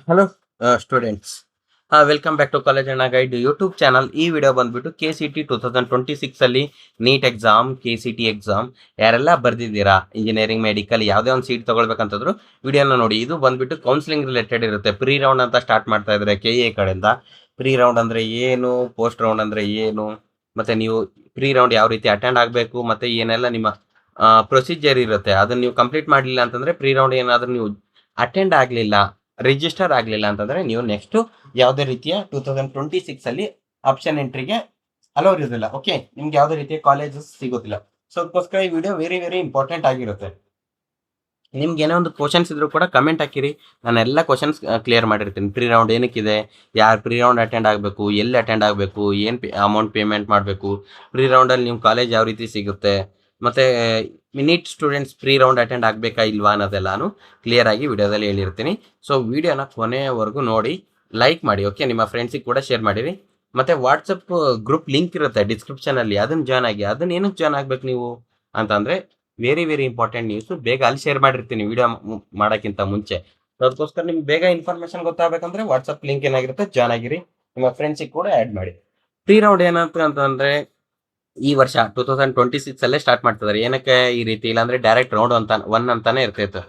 Hello students, welcome back to college ಅಣ್ಣ guide YouTube channel. ಈ video ಬಂದ್ಬಿಟ್ಟು KCT 2026 ಅಲ್ಲಿ ನೀಟ್ ಎಕ್ಸಾಮ್, KCT ಎಕ್ಸಾಮ್ ಯಾರೆಲ್ಲ ಬರ್ದಿದ್ದೀರಾ, ಇಂಜಿನಿಯರಿಂಗ್, ಮೆಡಿಕಲ್ ಯಾವುದೇ ಒಂದು ಸೀಟ್ ತಗೊಳ್ಬೇಕಂತಂದ್ರು ವಿಡಿಯೋನ ನೋಡಿ. ಇದು ಬಂದ್ಬಿಟ್ಟು ಕೌನ್ಸಿಲಿಂಗ್ ರಿಲೇಟೆಡ್ ಇರುತ್ತೆ. ಪ್ರೀ ರೌಂಡ್ ಅಂತ ಸ್ಟಾರ್ಟ್ ಮಾಡ್ತಾ ಇದ್ದಾರೆ KA ಕಡೆಯಿಂದ. ಪ್ರೀ ರೌಂಡ್ ಅಂದ್ರೆ ಏನು, ಪೋಸ್ಟ್ ರೌಂಡ್ ಅಂದ್ರೆ ಏನು, ಮತ್ತೆ ನೀವು ಪ್ರೀ ರೌಂಡ್ ಯಾವ ರೀತಿ ಅಟೆಂಡ್ ಆಗಬೇಕು, ಮತ್ತೆ ಏನೆಲ್ಲ ನಿಮ್ಮ ಪ್ರೊಸೀಜರ್ ಇರುತ್ತೆ ಅದನ್ನ ನೀವು ಕಂಪ್ಲೀಟ್ ಮಾಡಲಿಲ್ಲ ಅಂತಂದ್ರೆ, ಪ್ರೀ ರೌಂಡ್ ಏನಾದರೂ ನೀವು ಅಟೆಂಡ್ ಆಗಲಿಲ್ಲ, ರಿಜಿಸ್ಟರ್ ಆಗಲಿಲ್ಲ ಅಂತಂದ್ರೆ ನೀವು ನೆಕ್ಸ್ಟ್ ಯಾವುದೇ ರೀತಿಯ 2026 ಅಲ್ಲಿ ಆಪ್ಷನ್ ಎಂಟ್ರಿಗೆ ಅಲೋ ಇರೋದಿಲ್ಲ. ಓಕೆ, ನಿಮ್ಗೆ ಯಾವುದೇ ರೀತಿಯ ಕಾಲೇಜಸ್ ಸಿಗೋದಿಲ್ಲ. ಸೊ ಅದಕ್ಕೋಸ್ಕರ ಈ ವಿಡಿಯೋ ವೆರಿ ವೆರಿ ಇಂಪಾರ್ಟೆಂಟ್ ಆಗಿರುತ್ತೆ. ನಿಮ್ಗೆ ಏನೋ ಒಂದು ಕ್ವಶನ್ಸ್ ಇದ್ರು ಕೂಡ ಕಮೆಂಟ್ ಹಾಕಿರಿ, ನಾನು ಎಲ್ಲ ಕ್ವಶನ್ಸ್ ಕ್ಲಿಯರ್ ಮಾಡಿರ್ತೀನಿ. ಪ್ರೀ ರೌಂಡ್ ಏನಕ್ಕಿದೆ, ಯಾರು ಪ್ರೀ ರೌಂಡ್ ಅಟೆಂಡ್ ಆಗಬೇಕು, ಎಲ್ಲಿ ಅಟೆಂಡ್ ಆಗಬೇಕು, ಏನು ಅಮೌಂಟ್ ಪೇಮೆಂಟ್ ಮಾಡಬೇಕು, ಪ್ರೀ ರೌಂಡಲ್ಲಿ ನಿಮ್ಮ ಕಾಲೇಜ್ ಯಾವ ರೀತಿ ಸಿಗುತ್ತೆ, ಮತ್ತೆ NEET students pre round attend ಆಗಬೇಕಾ ಇಲ್ವಾ ಅನ್ನೋದೆಲ್ಲಾನು ಕ್ಲಿಯರ್ ಆಗಿ ವಿಡಿಯೋದಲ್ಲಿ ಹೇಳಿರ್ತೀನಿ. ಸೊ ವಿಡಿಯೋನ ಕೊನೆಯವರೆಗೂ ನೋಡಿ, ಲೈಕ್ ಮಾಡಿ. ಓಕೆ, ನಿಮ್ಮ ಫ್ರೆಂಡ್ಸಿಗೆ ಕೂಡ ಶೇರ್ ಮಾಡಿರಿ. ಮತ್ತೆ ವಾಟ್ಸಪ್ ಗ್ರೂಪ್ ಲಿಂಕ್ ಇರುತ್ತೆ ಡಿಸ್ಕ್ರಿಪ್ಷನಲ್ಲಿ, ಅದನ್ನು ಜಾಯ್ನ್ ಆಗಿ. ಅದನ್ನ ಏನಕ್ಕೆ ಜಾಯ್ನ್ ಆಗಬೇಕು ನೀವು ಅಂತಂದರೆ, ವೆರಿ ವೆರಿ ಇಂಪಾರ್ಟೆಂಟ್ ನ್ಯೂಸ್ ಬೇಗ ಅಲ್ಲಿ ಶೇರ್ ಮಾಡಿರ್ತೀನಿ ವಿಡಿಯೋ ಮಾಡೋಕ್ಕಿಂತ ಮುಂಚೆ. ಅದಕ್ಕೋಸ್ಕರ ನಿಮ್ಗೆ ಬೇಗ ಇನ್ಫಾರ್ಮೇಶನ್ ಗೊತ್ತಾಗಬೇಕಂದ್ರೆ ವಾಟ್ಸಪ್ ಲಿಂಕ್ ಏನಾಗಿರುತ್ತೆ ಜಾಯ್ನ್ ಆಗಿರಿ, ನಿಮ್ಮ ಫ್ರೆಂಡ್ಸಿಗೆ ಕೂಡ ಆ್ಯಡ್ ಮಾಡಿ. ಪ್ರೀ ರೌಂಡ್ ಏನಂತ ಅಂತಂದರೆ, ಈ ವರ್ಷ 2026 ಅಲ್ಲೇ ಸ್ಟಾರ್ಟ್ ಮಾಡ್ತಿದ್ದಾರೆ. ಏನಕ್ಕೆ ಈ ರೀತಿ, ಇಲ್ಲಾಂದ್ರೆ ಡೈರೆಕ್ಟ್ ರೌಂಡ್ ಅಂತ ಒನ್ ಅಂತಾನೆ ಇರ್ತೈತೆ.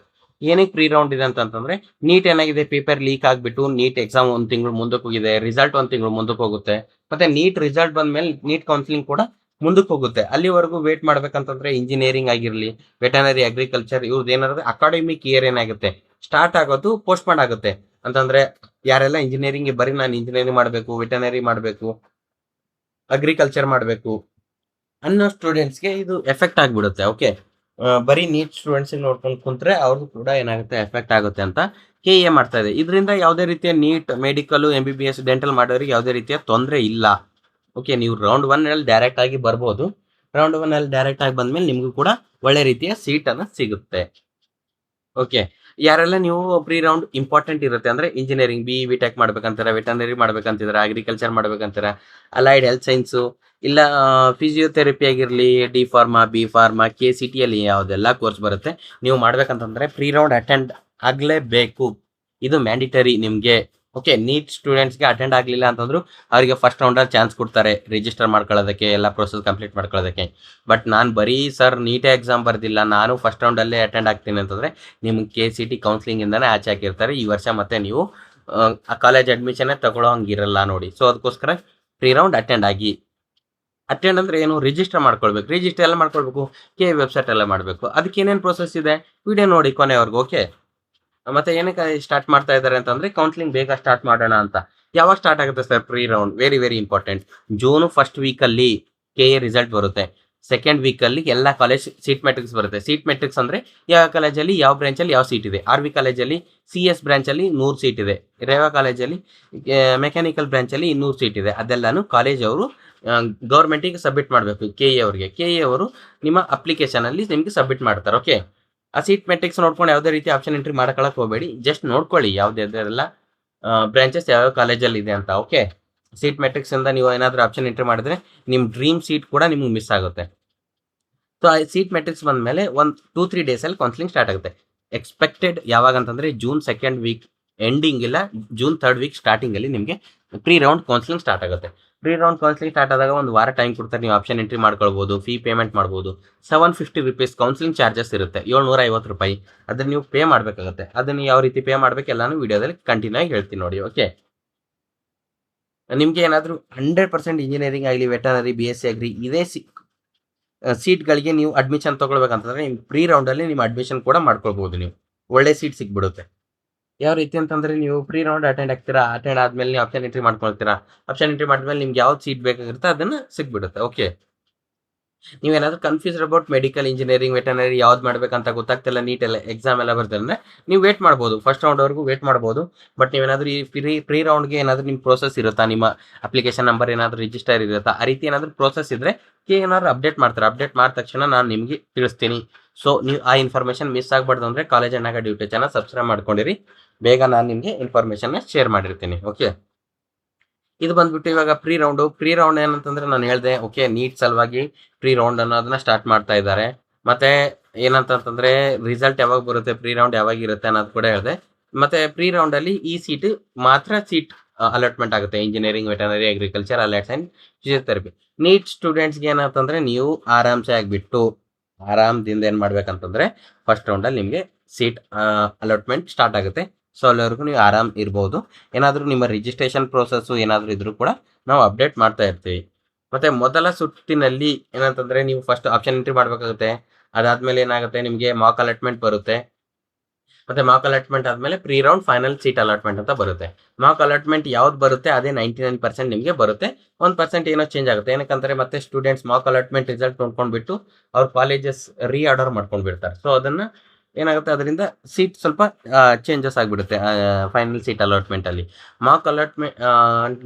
ಏನಕ್ಕೆ ಪ್ರೀ ರೌಂಡ್ ಇದೆ ಅಂತಂದ್ರೆ, ನೀಟ್ ಏನಾಗಿದೆ, ಪೇಪರ್ ಲೀಕ್ ಆಗಿಬಿಟ್ಟು ನೀಟ್ ಎಕ್ಸಾಮ್ ಒಂದು ತಿಂಗಳು ಮುಂದಕ್ಕೆ ಹೋಗಿದೆ, ರಿಸಲ್ಟ್ ಒಂದು ತಿಂಗಳು ಮುಂದಕ್ಕೆ ಹೋಗುತ್ತೆ. ಮತ್ತೆ ನೀಟ್ ರಿಸಲ್ಟ್ ಬಂದ್ಮೇಲೆ ನೀಟ್ ಕೌನ್ಸಿಲಿಂಗ್ ಕೂಡ ಮುಂದಕ್ಕೆ ಹೋಗುತ್ತೆ. ಅಲ್ಲಿವರೆಗೂ ವೇಟ್ ಮಾಡ್ಬೇಕಂತಂದ್ರೆ ಇಂಜಿನಿಯರಿಂಗ್ ಆಗಿರಲಿ, ವೆಟನರಿ, ಅಗ್ರಿಕಲ್ಚರ್, ಇವ್ರದ್ದು ಏನಾದ್ರು ಅಕಾಡೆಮಿಕ್ ಇಯರ್ ಏನಾಗುತ್ತೆ ಸ್ಟಾರ್ಟ್ ಆಗೋದು ಪೋಸ್ಟ್ಪೋನ್ ಆಗುತ್ತೆ. ಅಂತಂದ್ರೆ ಯಾರೆಲ್ಲ ಇಂಜಿನಿಯರಿಂಗ್ ಬರೀ ನಾನು ಇಂಜಿನಿಯರಿಂಗ್ ಮಾಡಬೇಕು, ವೆಟನರಿ ಮಾಡಬೇಕು, ಅಗ್ರಿಕಲ್ಚರ್ ಮಾಡಬೇಕು ಅನ್ನೋ ಸ್ಟೂಡೆಂಟ್ಸ್ಗೆ ಇದು ಎಫೆಕ್ಟ್ ಆಗಿಬಿಡುತ್ತೆ. ಓಕೆ, ಬರೀ ನೀಟ್ ಸ್ಟೂಡೆಂಟ್ಸ್ ನೋಡ್ಕೊಂಡು ಕುಂತ್ರೆ ಅವ್ರಿಗೂ ಕೂಡ ಏನಾಗುತ್ತೆ, ಎಫೆಕ್ಟ್ ಆಗುತ್ತೆ ಅಂತ KA ಮಾಡ್ತಾ ಇದೆ. ಇದರಿಂದ ಯಾವುದೇ ರೀತಿಯ ನೀಟ್, ಮೆಡಿಕಲ್, MBBS, ಡೆಂಟಲ್ ಮಾಡೋರಿಗೆ ಯಾವುದೇ ರೀತಿಯ ತೊಂದರೆ ಇಲ್ಲ. ಓಕೆ, ನೀವು ರೌಂಡ್ 1 ಅಲ್ಲಿ ಡೈರೆಕ್ಟ್ ಆಗಿ ಬರ್ಬೋದು. ರೌಂಡ್ 1 ಅಲ್ಲಿ ಡೈರೆಕ್ಟ್ ಆಗಿ ಬಂದ್ಮೇಲೆ ನಿಮಗೂ ಕೂಡ ಒಳ್ಳೆ ರೀತಿಯ ಸೀಟನ್ನು ಸಿಗುತ್ತೆ. ಓಕೆ, ಯಾರೆಲ್ಲ ನೀವು ಪ್ರೀ ರೌಂಡ್ ಇಂಪಾರ್ಟೆಂಟ್ ಇರುತ್ತೆ ಅಂದ್ರೆ ಇಂಜಿನಿಯರಿಂಗ್, BE ಟೆಕ್ ಮಾಡ್ಬೇಕಂತಾರೆ, ವೆಟನರಿ ಮಾಡ್ಬೇಕಂತಿದ್ರೆ, ಅಗ್ರಿಕಲ್ಚರ್ ಮಾಡ್ಬೇಕಂತಾರೆ, ಅಲೈಡ್ ಹೆಲ್ತ್ ಸೈನ್ಸು, ಇಲ್ಲ ಫಿಸಿಯೋಥೆರಪಿ ಆಗಿರಲಿ, D pharma, B pharma, KCT ಅಲ್ಲಿ ಯಾವುದೆಲ್ಲ ಕೋರ್ಸ್ ಬರುತ್ತೆ ನೀವು ಮಾಡ್ಬೇಕಂತಂದ್ರೆ ಪ್ರೀ ರೌಂಡ್ ಅಟೆಂಡ್ ಆಗಲೇಬೇಕು. ಇದು ಮ್ಯಾಂಡಿಟರಿ ನಿಮಗೆ. ಓಕೆ, ನೀಟ್ ಸ್ಟೂಡೆಂಟ್ಸ್ಗೆ ಅಟೆಂಡ್ ಆಗಲಿಲ್ಲ ಅಂತಂದ್ರು ಅವರಿಗೆ ಫಸ್ಟ್ ರೌಂಡಲ್ಲಿ ಚಾನ್ಸ್ ಕೊಡ್ತಾರೆ ರಿಜಿಸ್ಟರ್ ಮಾಡ್ಕೊಳ್ಳೋದಕ್ಕೆ, ಎಲ್ಲ ಪ್ರೊಸೆಸ್ ಕಂಪ್ಲೀಟ್ ಮಾಡ್ಕೊಳ್ಳೋದಕ್ಕೆ. ಬಟ್ ನಾನು ಬರೀ ಸರ್ ನೀಟೇ ಎಕ್ಸಾಮ್ ಬರ್ದಿಲ್ಲ, ನಾನು ಫಸ್ಟ್ ರೌಂಡಲ್ಲೇ ಅಟೆಂಡ್ ಆಗ್ತೀನಿ ಅಂತಂದರೆ ನಿಮ್ಗೆ KCT ಕೌನ್ಸಿಲಿಂಗಿಂದನೇ ಆಚೆ ಹಾಕಿರ್ತಾರೆ ಈ ವರ್ಷ. ಮತ್ತೆ ನೀವು ಕಾಲೇಜ್ ಅಡ್ಮಿಷನ್ನೇ ತಗೊಳ್ಳೋ ಹಂಗಿರಲ್ಲ ನೋಡಿ. ಸೊ ಅದಕ್ಕೋಸ್ಕರ ಪ್ರೀ ರೌಂಡ್ ಅಟೆಂಡ್ ಆಗಿ. ಅಟೆಂಡ್ ಅಂದ್ರೆ ಏನು, ರಿಜಿಸ್ಟರ್ ಮಾಡ್ಕೊಳ್ಬೇಕು. ರಿಜಿಸ್ಟರ್ ಎಲ್ಲ ಮಾಡ್ಕೊಳ್ಬೇಕು, ವೆಬ್ಸೈಟ್ ಎಲ್ಲ ಮಾಡಬೇಕು. ಅದಕ್ಕೆ ಏನೇನು ಪ್ರೊಸೆಸ್ ಇದೆ ವಿಡಿಯೋ ನೋಡಿ ಕೊನೆವರೆಗೂ. ಓಕೆ, ಮತ್ತೆ ಏನಕ್ಕೆ ಸ್ಟಾರ್ಟ್ ಮಾಡ್ತಾ ಇದ್ದಾರೆ ಅಂತಂದ್ರೆ ಕೌನ್ಸಿಲಿಂಗ್ ಬೇಗ ಸ್ಟಾರ್ಟ್ ಮಾಡೋಣ ಅಂತ. ಯಾವಾಗ ಸ್ಟಾರ್ಟ್ ಆಗುತ್ತೆ sir pre round? Very very important. June first ವೀಕಲ್ಲಿ KA ರಿಸಲ್ಟ್ ಬರುತ್ತೆ. ಸೆಕೆಂಡ್ ವೀಕಲ್ಲಿ ಎಲ್ಲ ಕಾಲೇಜ್ ಸೀಟ್ ಮೆಟ್ರಿಕ್ಸ್ ಬರುತ್ತೆ. ಸೀಟ್ ಮೆಟ್ರಿಕ್ಸ್ ಅಂದ್ರೆ ಯಾವ ಕಾಲೇಜಲ್ಲಿ ಯಾವ ಬ್ರಾಂಚಲ್ಲಿ ಯಾವ ಸೀಟ್ ಇದೆ. RV ಕಾಲೇಜಲ್ಲಿ CS ಬ್ರಾಂಚಲ್ಲಿ 100 ಸೀಟ್ ಇದೆ, ರೇವಾ ಕಾಲೇಜಲ್ಲಿ ಮೆಕ್ಯಾನಿಕಲ್ ಬ್ರಾಂಚಲ್ಲಿ 200 ಸೀಟ್ ಇದೆ. ಅದೆಲ್ಲಾನು ಕಾಲೇಜ್ ಅವರು ಗೌರ್ಮೆಂಟಿಗೆ ಸಬ್ಮಿಟ್ ಮಾಡಬೇಕು. KA ಅವರಿಗೆ, KA ಅವರು ನಿಮ್ಮ ಅಪ್ಲಿಕೇಶನಲ್ಲಿ ನಿಮಗೆ ಸಬ್ಮಿಟ್ ಮಾಡ್ತಾರೆ. ಓಕೆ, ಆ ಸೀಟ್ ಮೆಟ್ರಿಕ್ಸ್ ನೋಡ್ಕೊಂಡು ಯಾವುದೇ ರೀತಿ ಆಪ್ಷನ್ ಎಂಟ್ರಿ ಮಾಡ್ಕೊಳಕ್ ಹೋಗಬೇಡಿ. ಜಸ್ಟ್ ನೋಡ್ಕೊಳ್ಳಿ ಯಾವುದೆಲ್ಲ ಬ್ರಾಂಚಸ್ ಯಾವ್ಯಾವ ಕಾಲೇಜಲ್ಲಿ ಇದೆ ಅಂತ. ಓಕೆ, ಸೀಟ್ ಮೆಟ್ರಿಕ್ಸ್ ಇಂದ ನೀವು ಏನಾದರೂ ಆಪ್ಷನ್ ಎಂಟ್ರಿ ಮಾಡಿದ್ರೆ ನಿಮ್ಮ ಡ್ರೀಮ್ ಸೀಟ್ ಕೂಡ ನಿಮ್ಗೆ ಮಿಸ್ ಆಗುತ್ತೆ. ಸೊ ಆ ಸೀಟ್ ಮೆಟ್ರಿಕ್ಸ್ ಬಂದಮೇಲೆ ಒಂದು 2-3 ಡೇಸಲ್ಲಿ ಕೌನ್ಸಿಲಿಂಗ್ ಸ್ಟಾರ್ಟ್ ಆಗುತ್ತೆ. ಎಕ್ಸ್ಪೆಕ್ಟೆಡ್ ಯಾವಾಗ ಅಂತಂದರೆ ಜೂನ್ ಸೆಕೆಂಡ್ ವೀಕ್ ಎಂಡಿಂಗ್ ಇಲ್ಲ ಜೂನ್ ಥರ್ಡ್ ವೀಕ್ ಸ್ಟಾರ್ಟಿಂಗಲ್ಲಿ ನಿಮಗೆ ಪ್ರೀ ರೌಂಡ್ ಕೌನ್ಸಿಲಿಂಗ್ ಸ್ಟಾರ್ಟ್ ಆಗುತ್ತೆ. ಪ್ರೀ ರೌಂಡ್ ಕೌನ್ಸಿಲಿಂಗ್ ಸ್ಟಾರ್ಟ್ ಆದಾಗ ಒಂದು ವಾರ ಟೈಮ್ ಕೊಡ್ತಾರೆ, ನೀವು ಆಪ್ಷನ್ ಎಂಟ್ರಿ ಮಾಡ್ಕೊಳ್ಬೋದು, ಫೀ ಪೇಮೆಂಟ್ ಮಾಡ್ಬೋದು. 750 ರುಪೀಸ್ ಕೌನ್ಸಿಲಿಂಗ್ ಚಾರ್ಜಸ್ ಇರುತ್ತೆ, 750 ರೂಪಾಯಿ. ಅದನ್ನ ನೀವು ಪೇ ಮಾಡಬೇಕಾಗುತ್ತೆ. ಅದನ್ನು ಯಾವ ರೀತಿ ಪೇ ಮಾಡಬೇಕು ಎಲ್ಲಾನು ವಿಡಿಯೋದಲ್ಲಿ ಕಂಟಿನ್ಯೂ ಆಗಿ ಹೇಳ್ತೀನಿ ನೋಡಿ. ಓಕೆ, ನಿಮಗೆ ಏನಾದರೂ 100% ಇಂಜಿನಿಯರಿಂಗ್ ಆಗಲಿ, ವೆಟನರಿ, BSc ಅಗ್ರಿ ಇದೇ ಸೀಟ್ಗಳಿಗೆ ನೀವು ಅಡ್ಮಿಷನ್ ತೊಗೊಳ್ಬೇಕಂತಂದ್ರೆ ನಿಮ್ಮ ಪ್ರೀ ರೌಂಡಲ್ಲಿ ನಿಮ್ಮ ಅಡ್ಮಿಷನ್ ಕೂಡ ಮಾಡ್ಕೊಳ್ಬೋದು. ನೀವು ಒಳ್ಳೆ ಸೀಟ್ ಸಿಕ್ಬಿಡುತ್ತೆ. ಯಾವ ರೀತಿ ಅಂತಂದ್ರೆ, ನೀವು ಪ್ರೀ ರೌಂಡ್ ಅಟೆಂಡ್ ಆಗ್ತೀರಾ, ಅಟೆಂಡ್ ಆದ್ಮೇಲೆ ನೀವು ಆಪ್ಷನ್ ಎಂಟ್ರಿ ಮಾಡ್ಕೊಳ್ತೀರಾ. ಆಪ್ಷನ್ ಎಂಟ್ರಿ ಮಾಡಿದ್ಮೇಲೆ ನಿಮ್ಗೆ ಯಾವ್ದು ಸೀಟ್ ಬೇಕಾಗಿರುತ್ತೆ ಅದನ್ನ ಸಿಕ್ಬಿಡುತ್ತೆ. ಓಕೆ, ನೀವೇನಾದ್ರೂ confused about medical, engineering, veterinary ಯಾವ್ದು ಮಾಡ್ಬೇಕಂತ ಗೊತ್ತಾಗ್ತಿಲ್ಲ, ನೀಟ್ ಎಲ್ಲ ಎಕ್ಸಾಮ್ ಎಲ್ಲ ಬರ್ತಾರೆ, ನೀವು ವೇಟ್ ಮಾಡ್ಬೋದು, ಫಸ್ಟ್ ರೌಂಡ್ವರೆಗೂ ವೇಟ್ ಮಾಡ್ಬೋದು. ಬಟ್ ನೀವೇನಾದ್ರೂ ಈ ಪ್ರೀ ರೌಂಡ್ಗೆ ಏನಾದರೂ ನಿಮ್ಮ ಪ್ರೋಸೆಸ್ ಇರುತ್ತಾ, ನಿಮ್ಮ ಅಪ್ಲಿಕೇಶನ್ ನಂಬರ್ ಏನಾದರೂ ರಿಜಿಸ್ಟರ್ ಇರುತ್ತಾ, ಆ ರೀತಿ ಏನಾದರೂ ಪ್ರೋಸೆಸ್ ಇದ್ರೆ ಏನಾದ್ರು ಅಪ್ಡೇಟ್ ಮಾಡ್ತಾರೆ. ಅಪ್ಡೇಟ್ ಮಾಡಿದ ತಕ್ಷಣ ನಾನು ನಿಮಗೆ ತಿಳಿಸ್ತೀನಿ. ಸೊ ನೀವು ಆ ಇನ್ಫಾರ್ಮೇಷನ್ ಮಿಸ್ ಆಗಬಾರ್ದು ಅಂದರೆ ಕಾಲೇಜ್ ಅಣ್ಣಾಗ ಡ್ಯೂಟಿ ಚಾನಲ್ ಸಬ್ಸ್ಕ್ರೈಬ್ ಮಾಡ್ಕೊಂಡಿರಿ. ಬೇಗ ನಾನು ನಿಮಗೆ ಇನ್ಫಾರ್ಮೇಷನ್ನ ಶೇರ್ ಮಾಡಿರ್ತೀನಿ. ಓಕೆ, ಇದು ಬಂದ್ಬಿಟ್ಟು ಇವಾಗ ಪ್ರೀ ರೌಂಡ್ ಏನಂತಂದ್ರೆ ನಾನು ಹೇಳಿದೆ. ಓಕೆ, ನೀಟ್ ಸಲುವಾಗಿ ಪ್ರೀ ರೌಂಡ್ ಅನ್ನೋದನ್ನ ಸ್ಟಾರ್ಟ್ ಮಾಡ್ತಾ ಇದ್ದಾರೆ. ಮತ್ತೆ ಏನಂತಂದ್ರೆ ರಿಸಲ್ಟ್ ಯಾವಾಗ ಬರುತ್ತೆ, ಪ್ರೀ ರೌಂಡ್ ಯಾವಾಗ ಇರುತ್ತೆ ಅನ್ನೋದು ಕೂಡ ಹೇಳಿದೆ. ಮತ್ತೆ ಪ್ರೀ ರೌಂಡಲ್ಲಿ ಈ ಸೀಟ್ ಮಾತ್ರ ಸೀಟ್ ಅಲಾಟ್ಮೆಂಟ್ ಆಗುತ್ತೆ. Engineering, veterinary, agriculture, allied science, physiotherapy. NEET ಸ್ಟೂಡೆಂಟ್ಸ್ಗೆ ಏನಂತಂದ್ರೆ ನೀವು ಆರಾಮ್ಸೆ ಆಗಿಬಿಟ್ಟು ಆರಾಮದಿಂದ ಏನು ಮಾಡ್ಬೇಕಂತಂದ್ರೆ ಫಸ್ಟ್ ರೌಂಡಲ್ಲಿ ನಿಮಗೆ ಸೀಟ್ ಅಲಾಟ್ಮೆಂಟ್ ಸ್ಟಾರ್ಟ್ ಆಗುತ್ತೆ. ಸೊ ಅಲ್ಲಿವರೆಗೂ ನೀವು ಆರಾಮ್ ಇರ್ಬೋದು. ಏನಾದರೂ ನಿಮ್ಮ ರಿಜಿಸ್ಟ್ರೇಷನ್ ಪ್ರೋಸೆಸ್ಸು ಏನಾದರೂ ಇದ್ರೂ ಕೂಡ ನಾವು ಅಪ್ಡೇಟ್ ಮಾಡ್ತಾ ಇರ್ತೀವಿ. ಮತ್ತೆ ಮೊದಲ ಸುತ್ತಿನಲ್ಲಿ ಏನಂತಂದ್ರೆ ನೀವು ಫಸ್ಟ್ ಆಪ್ಷನ್ ಎಂಟ್ರಿ ಮಾಡಬೇಕಾಗುತ್ತೆ. ಅದಾದ್ಮೇಲೆ ಏನಾಗುತ್ತೆ, ನಿಮಗೆ ಮಾಕ್ ಅಲಾಟ್ಮೆಂಟ್ ಬರುತ್ತೆ. ಮತ್ತೆ ಮಾಕ್ ಅಲಾಟ್ಮೆಂಟ್ ಆದ್ಮೇಲೆ pre round, final seat allotment ಅಂತ ಬರುತ್ತೆ. ಮಾಕ್ ಅಲಾಟ್ಮೆಂಟ್ ಯಾವ್ದು ಬರುತ್ತೆ ಅದೇ 99% ನಿಮಗೆ ಬರುತ್ತೆ. 1% ಏನೋ ಚೇಂಜ್ ಆಗುತ್ತೆ. ಏನಕ್ಕಂದ್ರೆ ಮತ್ತೆ ಸ್ಟೂಡೆಂಟ್ಸ್ ಮಾಕ್ ಅಲಾಟ್ಮೆಂಟ್ ರಿಸಲ್ಟ್ ನೋಡ್ಕೊಂಡ್ಬಿಟ್ಟು ಅವ್ರ ಕಾಲೇಜಸ್ ಆರ್ಡರ್ ಮಾಡ್ಕೊಂಡ್ಬಿಡ್ತಾರೆ. ಸೊ ಅದನ್ನ ಏನಾಗುತ್ತೆ, ಅದರಿಂದ ಸೀಟ್ ಸ್ವಲ್ಪ ಚೇಂಜಸ್ ಆಗಿಬಿಡುತ್ತೆ ಫೈನಲ್ ಸೀಟ್ ಅಲಾಟ್ಮೆಂಟ್ ಅಲ್ಲಿ. ಮಾಕ್ ಅಲಾಟ್ಮೆಂಟ್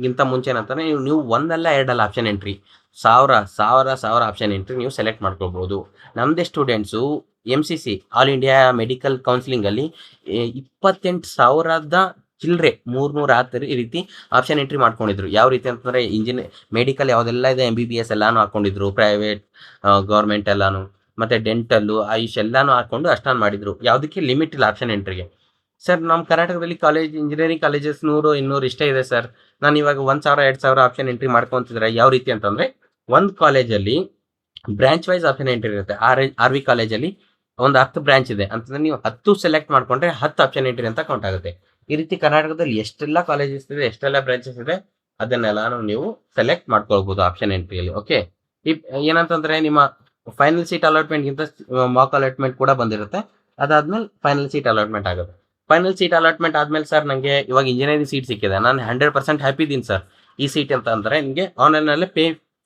ಗಿಂತ ಮುಂಚೆ ಏನಂತಾನೆ ನೀವು ಒಂದಲ್ಲ ಎರಡಲ್ಲ ಆಪ್ಷನ್ ಎಂಟ್ರಿ, ಸಾವಿರ ಆಪ್ಷನ್ ಎಂಟ್ರಿ ನೀವು ಸೆಲೆಕ್ಟ್ ಮಾಡ್ಕೋಬಹುದು. ನಮ್ಮದೇ students MCC all India medical counselling ಅಲ್ಲಿ 28,000 ಚಿಲ್ಲರೆ 300 ಈ ರೀತಿ ಆಪ್ಷನ್ ಎಂಟ್ರಿ ಮಾಡ್ಕೊಂಡಿದ್ರು. ಯಾವ ರೀತಿ ಅಂತಂದ್ರೆ ಮೆಡಿಕಲ್ ಯಾವುದೆಲ್ಲ ಇದೆ MBBS ಎಲ್ಲಾನು ಹಾಕೊಂಡಿದ್ರು, ಪ್ರೈವೇಟ್, ಗೌರ್ಮೆಂಟ್ ಎಲ್ಲಾನು, ಮತ್ತೆ ಡೆಂಟಲ್ಲು, ಆಯುಷ್ ಎಲ್ಲಾನು ಹಾಕೊಂಡು ಅಷ್ಟೊಂದು ಮಾಡಿದ್ರು. ಯಾವುದಕ್ಕೆ ಲಿಮಿಟ್ ಇಲ್ಲ ಆಪ್ಷನ್ ಎಂಟ್ರಿಗೆ. ಸರ್ ನಮ್ಮ ಕರ್ನಾಟಕದಲ್ಲಿ ಇಂಜಿನಿಯರಿಂಗ್ ಕಾಲೇಜಸ್ 100-200 ಇಷ್ಟೇ ಇದೆ ಸರ್. ನಾನು ಇವಾಗ 1,000-2,000 ಆಪ್ಷನ್ ಎಂಟ್ರಿ ಮಾಡ್ಕೊಂತಿದ್ರೆ ಯಾವ ರೀತಿ ಅಂತಂದ್ರೆ, ಒಂದು ಕಾಲೇಜಲ್ಲಿ ಬ್ರಾಂಚ್ ವೈಸ್ ಆಪ್ಷನ್ ಎಂಟ್ರಿ ಇರುತ್ತೆ. RV ಕಾಲೇಜಲ್ಲಿ ಒಂದು 10 ಬ್ರಾಂಚ್ ಇದೆ ಅಂತಂದ್ರೆ ನೀವು 10 ಸೆಲೆಕ್ಟ್ ಮಾಡ್ಕೊಂಡ್ರೆ 10 ಆಪ್ಷನ್ ಎಂಟ್ರಿ ಅಂತ ಕೌಂಟ್ ಆಗುತ್ತೆ. ಈ ರೀತಿ ಕರ್ನಾಟಕದಲ್ಲಿ ಎಷ್ಟೆಲ್ಲ ಕಾಲೇಜಸ್ ಇದೆ, ಎಷ್ಟೆಲ್ಲ ಬ್ರಾಂಚಸ್ ಇದೆ, ಅದನ್ನೆಲ್ಲಾನು ನೀವು ಸೆಲೆಕ್ಟ್ ಮಾಡ್ಕೊಳ್ಬಹುದು ಆಪ್ಷನ್ ಎಂಟ್ರಿಯಲ್ಲಿ. ಓಕೆ, ಏನಂತಂದ್ರೆ ನಿಮ್ಮ ಫೈನಲ್ ಸೀಟ್ ಅಲಾಟ್ಮೆಂಟ್ ಗಿಂತ ಮಾಕ್ ಅಲಾಟ್ಮೆಂಟ್ ಕೂಡ ಬಂದಿರುತ್ತೆ. ಅದಾದ್ಮೇಲೆ ಫೈನಲ್ ಸೀಟ್ ಅಲಾಟ್ಮೆಂಟ್ ಆಗುತ್ತೆ. ಫೈನಲ್ ಸೀಟ್ ಅಲಾಟ್ಮೆಂಟ್ ಆದ್ಮೇಲೆ ಸರ್ ನನಗೆ ಇವಾಗ ಇಂಜಿನಿಯರಿಂಗ್ ಸೀಟ್ ಸಿಕ್ಕಿದೆ, ನಾನು 100% ಹ್ಯಾಪಿ ಇದ್ದೀನಿ ಸರ್ ಈ ಸೀಟ್ ಅಂತ ಅಂದ್ರೆ, ನಿಮಗೆ ಆನ್ಲೈನಲ್ಲೇ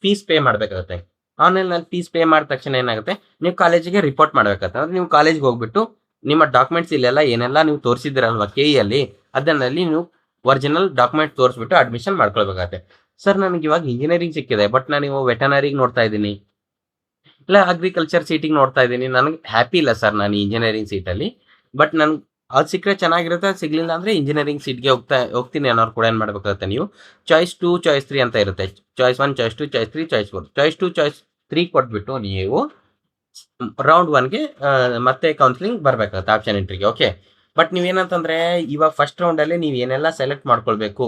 ಫೀಸ್ ಪೇ ಮಾಡಬೇಕಾಗುತ್ತೆ. ಆನ್ಲೈನಲ್ಲಿ ಫೀಸ್ ಪೇ ಮಾಡಿದ ತಕ್ಷಣ ಏನಾಗುತ್ತೆ, ನೀವು ಕಾಲೇಜಿಗೆ ರಿಪೋರ್ಟ್ ಮಾಡಬೇಕಾಗುತ್ತೆ. ಅಂದ್ರೆ ನೀವು ಕಾಲೇಜ್ಗೆ ಹೋಗ್ಬಿಟ್ಟು ನಿಮ್ಮ ಡಾಕ್ಯುಮೆಂಟ್ಸ್ ಇಲ್ಲೆಲ್ಲ ಏನೆಲ್ಲ ನೀವು ತೋರಿಸಿದಿರಲ್ವಾ KE ಅದನ್ನಲ್ಲಿ ನೀವು ಒರಿಜಿನಲ್ ಡಾಕ್ಯುಮೆಂಟ್ ತೋರಿಸ್ಬಿಟ್ಟು ಅಡ್ಮಿಷನ್ ಮಾಡ್ಕೊಳ್ಬೇಕಾಗುತ್ತೆ. ಸರ್ ನನಗೆ ಇವಾಗ ಇಂಜಿನಿಯರಿಂಗ್ ಸಿಕ್ಕಿದೆ, ಬಟ್ ನಾನು ವೆಟನರಿಗೆ ನೋಡ್ತಾ ಇದ್ದೀನಿ, ಇಲ್ಲ ಅಗ್ರಿಕಲ್ಚರ್ ಸೀಟಿಗೆ ನೋಡ್ತಾ ಇದ್ದೀನಿ, ನನಗೆ ಹ್ಯಾಪಿ ಇಲ್ಲ ಸರ್ ನಾನು ಇಂಜಿನಿಯರಿಂಗ್ ಸೀಟಲ್ಲಿ. ಬಟ್ ನನ್ಗೆ ಅದು ಸಿಕ್ಕರೆ ಚೆನ್ನಾಗಿರುತ್ತೆ, ಅದು ಸಿಗ್ಲಿಲ್ಲ ಅಂದರೆ ಇಂಜಿನಿಯರಿಂಗ್ ಸೀಟ್ಗೆ ಹೋಗ್ತೀನಿ ಅನ್ನೋರು ಕೂಡ ಏನು ಮಾಡಬೇಕಾಗುತ್ತೆ, ನೀವು ಚಾಯ್ಸ್ 2, ಚಾಯ್ಸ್ 3 ಅಂತ ಇರುತ್ತೆ. Choice 1, choice 2, choice 3, choice 4. Choice 2, choice 3 ಕೊಟ್ಬಿಟ್ಟು ನೀವು ರೌಂಡ್ 1ಗೆ ಮತ್ತೆ ಕೌನ್ಸಿಲಿಂಗ್ ಬರಬೇಕಾಗುತ್ತೆ ಆಪ್ಷನ್ ಎಂಟ್ರಿಗೆ. ಓಕೆ, ಬಟ್ ನೀವೇನಂತಂದ್ರೆ ಇವಾಗ ಫಸ್ಟ್ ರೌಂಡಲ್ಲಿ ನೀವು ಏನೆಲ್ಲ ಸೆಲೆಕ್ಟ್ ಮಾಡ್ಕೊಳ್ಬೇಕು